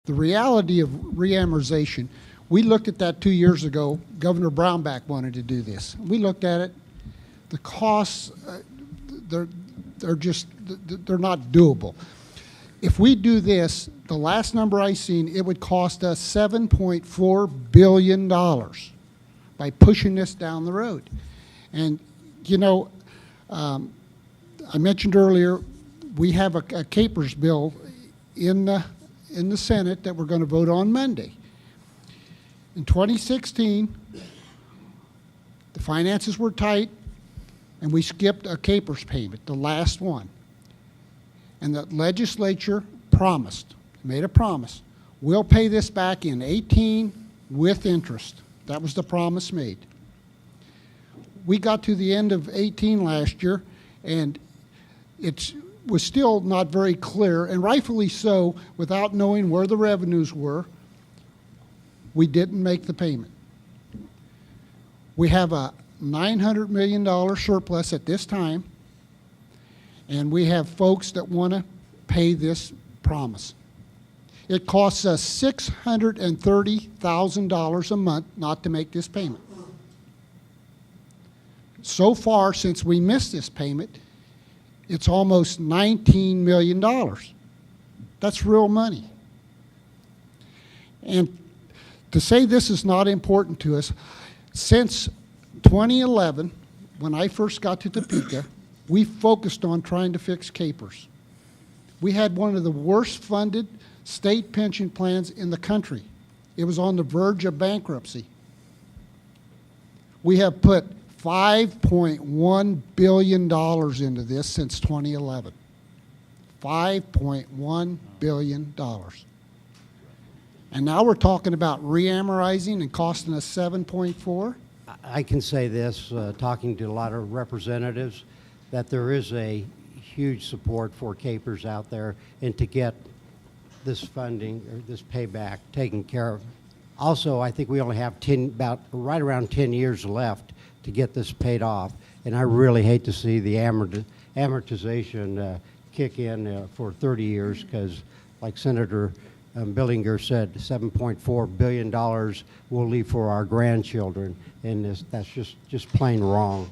The reality of reamortization, we looked at that 2 years ago. Governor Brownback wanted to do this. We looked at it. The costs, they're not doable. If we do this, the last number I seen, it would cost us $7.4 billion by pushing this down the road. And, you know, I mentioned earlier, we have a Kpers bill in the Senate that we're going to vote on Monday. In 2016, the finances were tight, and we skipped a Kpers payment, the last one. And the legislature made a promise, we'll pay this back in 18 with interest. That was the promise made. We got to the end of 18 last year, and it was still not very clear, and rightfully so, without knowing where the revenues were, we didn't make the payment. We have a $900 million surplus at this time, and we have folks that want to pay this promise. It costs us $630,000 a month not to make this payment. So far, since we missed this payment, it's almost $19 million. That's real money. And to say this is not important to us, since 2011, when I first got to Topeka, we focused on trying to fix Kpers. We had one of the worst funded state pension plans in the country. It was on the verge of bankruptcy. We have put $5.1 billion into this since 2011. $5.1 billion. And now we're talking about reamortizing and costing us 7.4. I can say this, talking to a lot of representatives, that there is a huge support for Kpers out there and to get this funding or this payback taken care of. Also, I think we only have right around 10 years left to get this paid off, and I really hate to see the amortization kick in for 30 years, because like Senator Billinger said, $7.4 billion will leave for our grandchildren, and that's just plain wrong.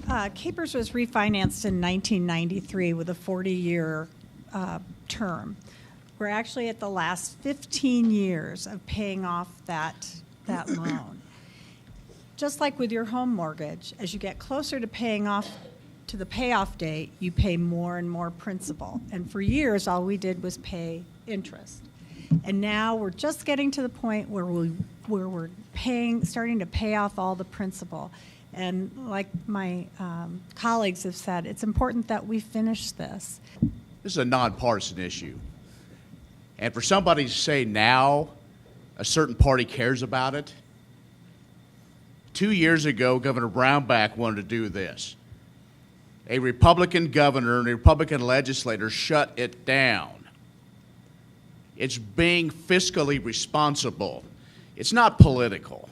Kpers was refinanced in 1993 with a 40-year term. We're actually at the last 15 years of paying off that loan. Just like with your home mortgage, as you get closer to paying off to the payoff date, you pay more and more principal. And for years, all we did was pay interest. And now we're just getting to the point where we're starting to pay off all the principal. And like my colleagues have said, it's important that we finish this. This is a nonpartisan issue. And for somebody to say now a certain party cares about it, 2 years ago, Governor Brownback wanted to do this. A Republican governor and a Republican legislator shut it down. It's being fiscally responsible. It's not political.